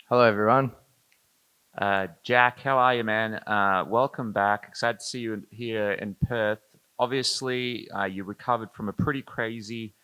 Hello, everyone. Jack, how are you, man? Welcome back. Excited to see you here in Perth. Obviously, you recovered from a pretty crazy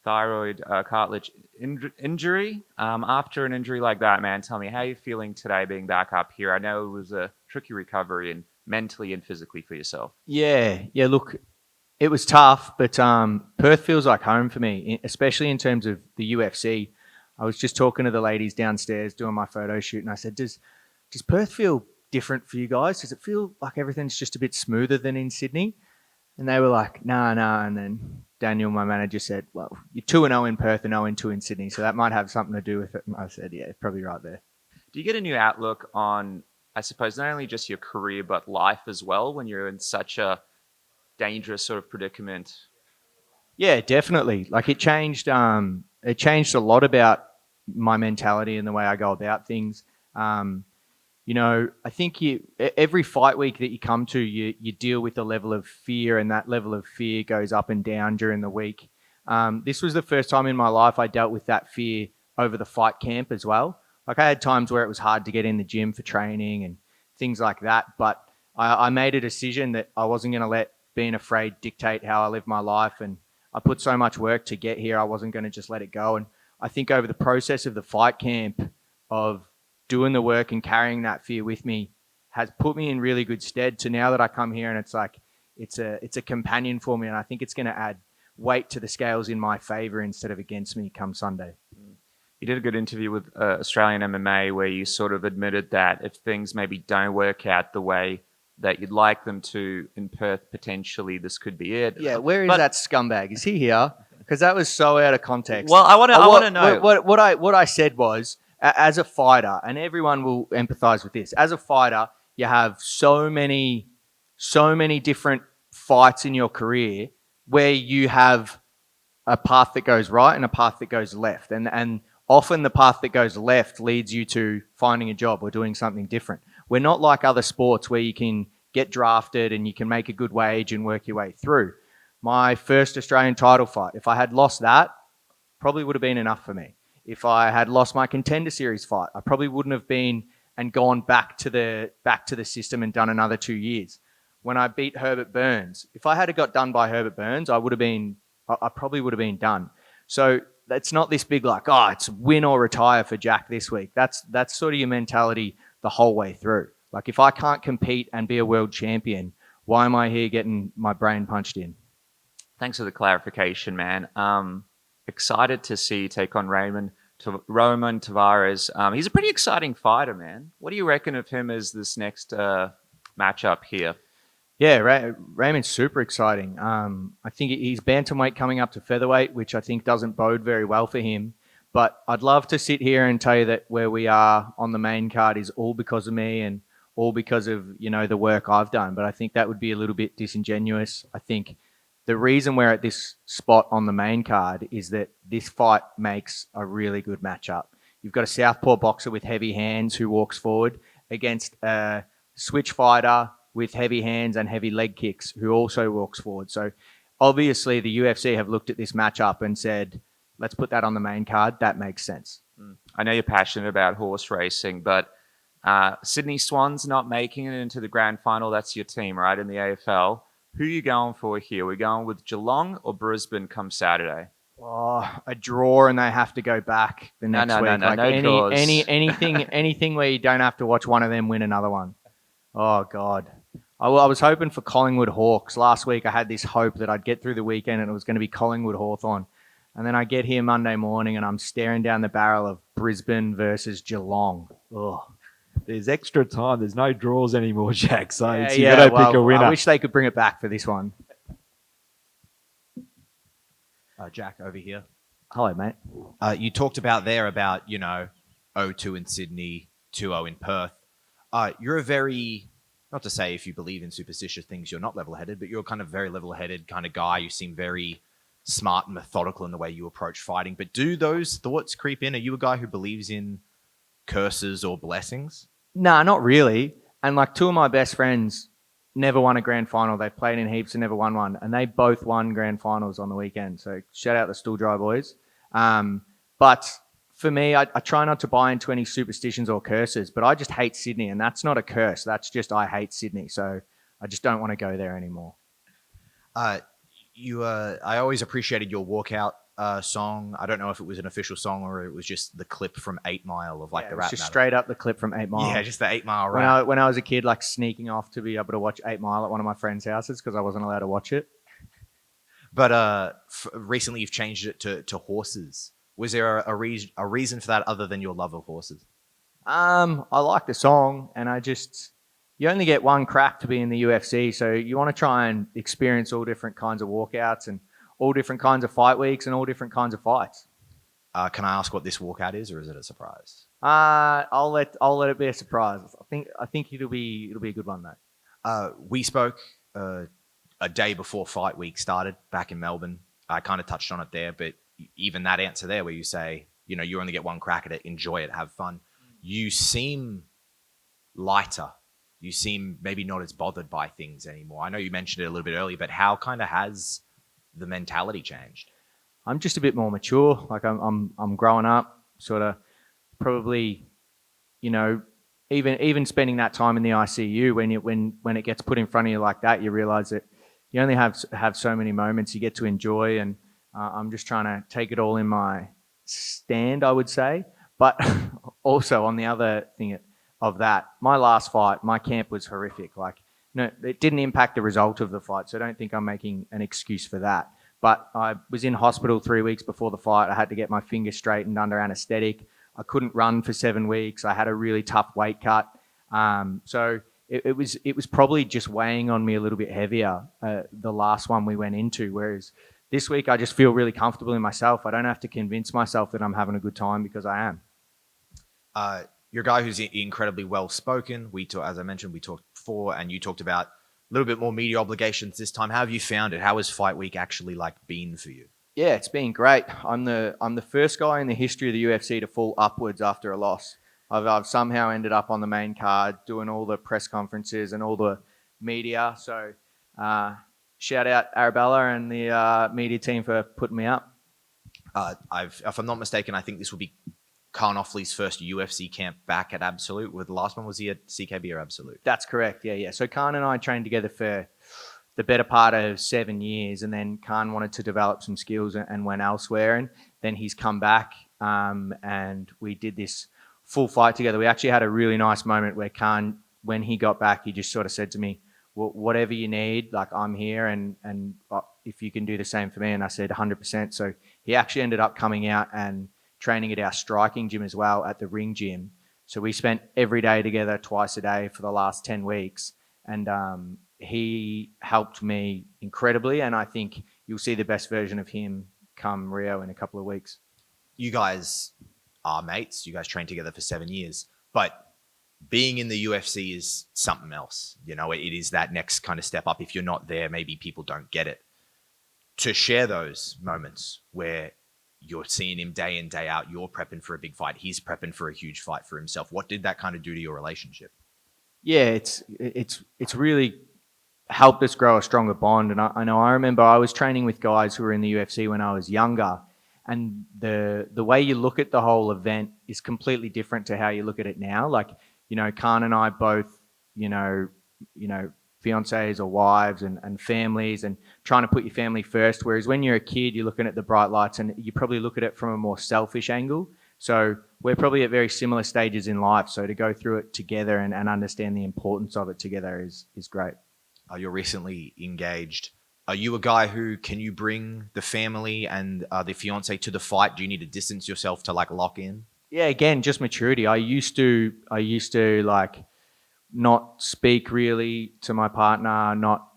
thyroid cartilage injury. After an injury like that, man, tell me how you feeling today being back up here. I know it was a tricky recovery and mentally and physically for yourself. Yeah. Look, it was tough, but Perth feels like home for me, especially in terms of the UFC. I was just talking to the ladies downstairs doing my photo shoot, and I said, "Does Perth feel different for you guys? Does it feel like everything's just a bit smoother than in Sydney?" And they were like, "Nah." And then Daniel, my manager, said, "Well, you're 2-0 in Perth and 0-2 in Sydney, so that might have something to do with it." And I said, "Yeah, probably right there." Do you get a new outlook on, I suppose, not only just your career but life as well when you're in such a dangerous sort of predicament? Yeah, definitely. Like it changed. It changed a lot about my mentality and the way I go about things. Um, I think every fight week that you come to, you deal with a level of fear, and that level of fear goes up and down during the week. This was the first time in my life I dealt with that fear over the fight camp as well. Like I had times where it was hard to get in the gym for training and things like that, but I made a decision that I wasn't going to let being afraid dictate how I live my life, and I put so much work to get here. I wasn't going to just let it go, and I think over the process of the fight camp of doing the work and carrying that fear with me has put me in really good stead to now that I come here and it's like it's a companion for me, and I think it's going to add weight to the scales in my favor instead of against me come Sunday. You did a good interview with Australian MMA where you sort of admitted that if things maybe don't work out the way that you'd like them to in Perth, potentially this could be it. Yeah, where is But that scumbag? Is he here? Because that was so out of context. well, I want to What what know. what I said was, as a fighter, and everyone will empathize with this. As a fighter, you have so many different fights in your career where you have a path that goes right and a path that goes left. And often the path that goes left leads you to finding a job or doing something different. We're not like other sports where you can get drafted and you can make a good wage and work your way through. My first Australian title fight, if I had lost that, probably would have been enough for me. If I had lost my contender series fight, I probably wouldn't have been and gone back to the system and done another 2 years. When I beat Herbert Burns, if I had got done by Herbert Burns, I probably would have been done. So it's not this big like, oh, it's win or retire for Jack this week. That's sort of your mentality the whole way through. Like if I can't compete and be a world champion, why am I here getting my brain punched in? Thanks for the clarification, man. Excited to see you take on Roman Tavares. He's a pretty exciting fighter, man. What do you reckon of him as this next matchup here? Yeah, Raymond's super exciting. I think he's bantamweight coming up to featherweight, which I think doesn't bode very well for him. But I'd love to sit here and tell you that where we are on the main card is all because of me and all because of the work I've done. But I think that would be a little bit disingenuous. I think the reason we're at this spot on the main card is that this fight makes a really good matchup. You've got a southpaw boxer with heavy hands who walks forward against a switch fighter with heavy hands and heavy leg kicks who also walks forward. So obviously the UFC have looked at this matchup and said, let's put that on the main card. That makes sense. I know you're passionate about horse racing, but Sydney Swans not making it into the grand final. That's your team, right, in the AFL. Who are you going for here? We're going with Geelong or Brisbane come Saturday? Oh, a draw and they have to go back the No, next no, no, week. no, Like no draws. anything where you don't have to watch one of them win another one. Oh God. I was hoping for Collingwood Hawks. Last week I had this hope that I'd get through the weekend and it was going to be Collingwood Hawthorn. And then I get here Monday morning and I'm staring down the barrel of Brisbane versus Geelong. Oh. There's extra time. There's no draws anymore, Jack. So Yeah, you got to pick a well, I winner. wish they could bring it back for this one. Jack over here. Hello, mate. You talked about there about 0-2 in Sydney, 2-0 in Perth. You're a very, not to say if you believe in superstitious things, you're not level-headed, but you're kind of very level-headed kind of guy. You seem very smart and methodical in the way you approach fighting. But do those thoughts creep in? Are you a guy who believes in curses or blessings? Nah, not really. And like two of my best friends never won a grand final. They played in heaps and never won one. And they both won grand finals on the weekend. So shout out the Stool Dry boys. But for me, I try not to buy into any superstitions or curses, but I just hate Sydney, and that's not a curse. That's just I hate Sydney, so I just don't want to go there anymore. I always appreciated your walkout song. I don't know if it was an official song or it was just the clip from 8 Mile of Yeah, the it rap was just battle. straight up the clip from 8 Mile. Yeah, just the 8 Mile rap. When I was a kid, like sneaking off to be able to watch 8 Mile at one of my friends' houses because I wasn't allowed to watch it. But recently you've changed it to horses. Was there a reason for that other than your love of horses? I like the song, and you only get one crack to be in the UFC, so you want to try and experience all different kinds of walkouts and all different kinds of fight weeks and all different kinds of fights. Can I ask what this walkout is, or is it a surprise? I'll let it be a surprise. I think it'll be a good one though. We spoke a day before fight week started back in Melbourne. I kind of touched on it there, but even that answer there where you say, you only get one crack at it, enjoy it, have fun. You seem lighter. You seem maybe not as bothered by things anymore. I know you mentioned it a little bit earlier, but how kind of has the mentality changed? I'm just a bit more mature. Like I'm growing up, sort of probably, even spending that time in the ICU when it gets put in front of you like that, you realize that you only have so many moments you get to enjoy, and I'm just trying to take it all in my stand, I would say. But also on the other thing of that, my last fight, my camp was horrific. Like, no, it didn't impact the result of the fight, so I don't think I'm making an excuse for that. But I was in hospital 3 weeks before the fight. I had to get my finger straightened under anesthetic. I couldn't run for 7 weeks. I had a really tough weight cut. So it was probably just weighing on me a little bit heavier, the last one we went into, whereas this week I just feel really comfortable in myself. I don't have to convince myself that I'm having a good time because I am. You're a guy who's incredibly well-spoken. As I mentioned, we talked before, and you talked about a little bit more media obligations this time. How have you found it? How has fight week actually been for you? Yeah, it's been great. I'm the first guy in the history of the UFC to fall upwards after a loss. I've somehow ended up on the main card doing all the press conferences and all the media. So shout out Arabella and the media team for putting me up. If I'm not mistaken, I think this will be Khan Offley's first UFC camp back at Absolute. The last one was he at CKB or Absolute? That's correct. Yeah. So Khan and I trained together for the better part of 7 years, and then Khan wanted to develop some skills and went elsewhere, and then he's come back and we did this full fight together. We actually had a really nice moment where Khan, when he got back, he just sort of said to me, well, whatever you need, I'm here, and if you can do the same for me. And I said 100%. So he actually ended up coming out and training at our striking gym as well, at the ring gym. So we spent every day together, twice a day for the last 10 weeks. And he helped me incredibly. And I think you'll see the best version of him come Rio in a couple of weeks. You guys are mates. You guys trained together for 7 years. But being in the UFC is something else. It is that next kind of step up. If you're not there, maybe people don't get it. To share those moments where you're seeing him day in, day out, you're prepping for a big fight, he's prepping for a huge fight for himself. What did that kind of do to your relationship? Yeah, it's really helped us grow a stronger bond. And I remember I was training with guys who were in the UFC when I was younger, and the way you look at the whole event is completely different to how you look at it now. Khan and I both, fiancés or wives and families, and trying to put your family first. Whereas when you're a kid, you're looking at the bright lights and you probably look at it from a more selfish angle. So we're probably at very similar stages in life. So to go through it together and understand the importance of it together is great. You're recently engaged. Are you a guy who, can you bring the family and the fiance to the fight? Do you need to distance yourself to lock in? Yeah, again, just maturity. I used to not speak really to my partner, not,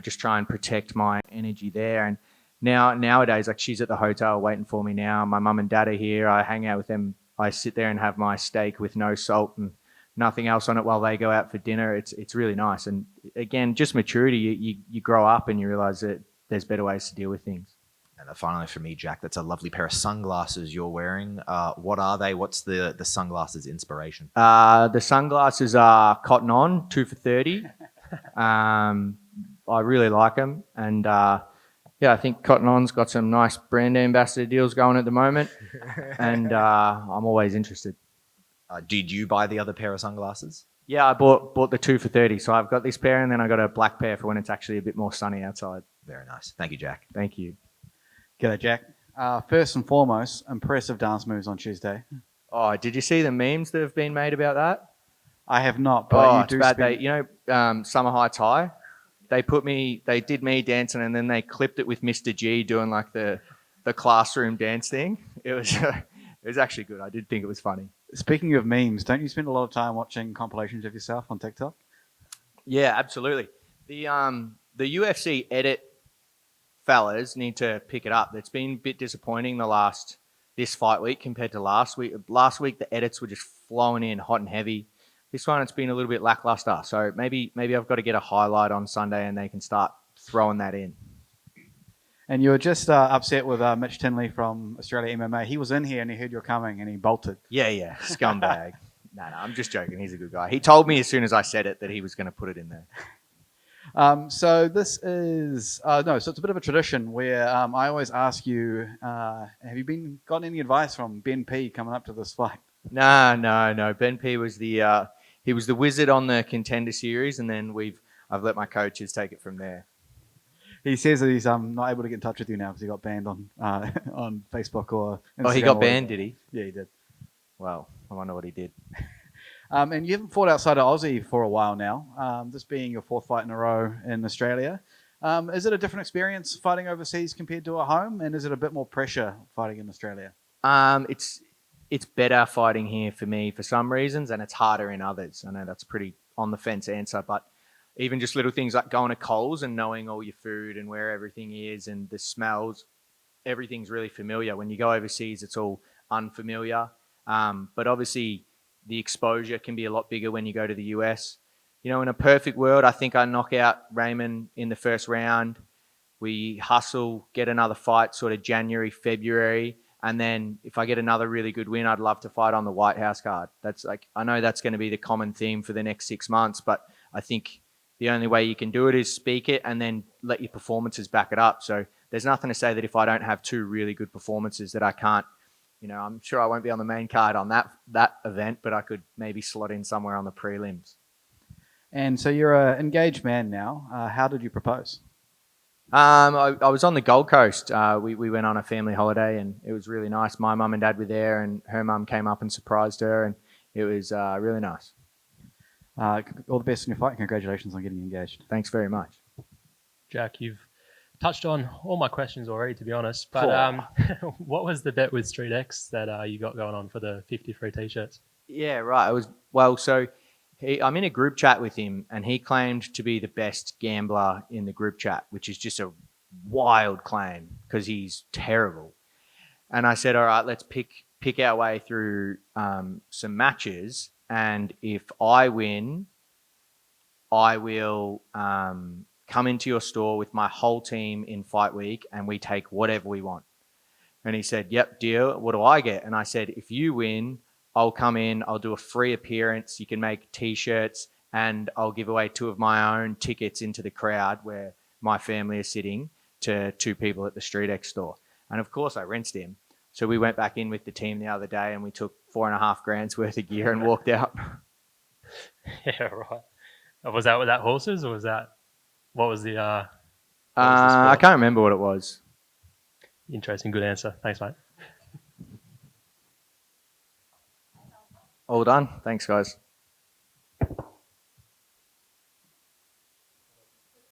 just try and protect my energy there. And nowadays, she's at the hotel waiting for me now. My mum and dad are here. I hang out with them. I sit there and have my steak with no salt and nothing else on it while they go out for dinner. It's really nice. And again, just maturity. You grow up and you realize that there's better ways to deal with things. And finally for me, Jack, that's a lovely pair of sunglasses you're wearing. What are they? What's the sunglasses inspiration? The sunglasses are Cotton On, 2 for $30. I really like them. And Yeah, I think Cotton On's got some nice brand ambassador deals going at the moment, and I'm always interested. Did you buy the other pair of sunglasses? Yeah, I bought the 2 for 30. So I've got this pair, and then I got a black pair for when it's actually a bit more sunny outside. Very nice. Thank you, Jack. Thank you. G'day, Jack. First and foremost, impressive dance moves on Tuesday. Oh, did you see the memes that have been made about that? I have not, but you it's do bad. spend... Summer Heights High. They did me dancing, and then they clipped it with Mr. G doing like the classroom dance thing. It was it was actually good. I did think it was funny. Speaking of memes, don't you spend a lot of time watching compilations of yourself on TikTok? Yeah, absolutely. The UFC edit fellas need to pick it up. It's been a bit disappointing this fight week compared to last week. Last week the edits were just flowing in hot and heavy. This one it's been a little bit lackluster. So maybe I've got to get a highlight on Sunday and they can start throwing that in. And you were just upset with Mitch Tinley from Australia MMA. He was in here and he heard you were coming and he bolted. Yeah, scumbag. No, I'm just joking. He's a good guy. He told me as soon as I said it that he was going to put it in there. So this is so it's a bit of a tradition where I always ask you, have you gotten any advice from Ben P coming up to this fight? No. Ben P was the wizard on the Contender Series, and then I've let my coaches take it from there. He says that he's not able to get in touch with you now because he got banned on on Facebook or Instagram. Oh, he got banned, did he? Yeah, he did. Well, I wonder what he did. And you haven't fought outside of Aussie for a while now, this being your 4th fight in a row in Australia. Is it a different experience fighting overseas compared to at home, and is it a bit more pressure fighting in Australia? It's better fighting here for me for some reasons, and it's harder in others. I know that's a pretty on the fence answer, but even just little things like going to Coles and knowing all your food and where everything is and the smells, everything's really familiar. When you go overseas, it's all unfamiliar. But obviously, the exposure can be a lot bigger when you go to the US. You know, in a perfect world, I think I knock out Raymond in the first round. We hustle, get another fight sort of January, February. And then if I get another really good win, I'd love to fight on the White House card. I know that's going to be the common theme for the next 6 months, but I think the only way you can do it is speak it and then let your performances back it up. So there's nothing to say that if I don't have 2 really good performances that I can't, I'm sure I won't be on the main card on that event, but I could maybe slot in somewhere on the prelims. And so you're an engaged man now. How did you propose? I was on the Gold Coast. We went on a family holiday and it was really nice. My mum and dad were there and her mum came up and surprised her and it was really nice. All the best in your fight. Congratulations on getting engaged. Thanks very much. Jack, you've touched on all my questions already, to be honest. But what was the bet with Street X that you got going on for the 50 free t-shirts? Yeah, right. I'm in a group chat with him, and he claimed to be the best gambler in the group chat, which is just a wild claim because he's terrible. And I said, all right, let's pick our way through some matches, and if I win, I will come into your store with my whole team in fight week, and we take whatever we want. And he said, yep, deal. What do I get? And I said, if you win, I'll come in, I'll do a free appearance. You can make t-shirts and I'll give away 2 of my own tickets into the crowd where my family is sitting to 2 people at the Street X store. And of course I rinsed him. So we went back in with the team the other day and we took $4.5 grand's worth of gear and walked out. Yeah, right. Was that horses or was that, what was the I can't remember what it was. Interesting, good answer. Thanks, mate. All done. Thanks, guys.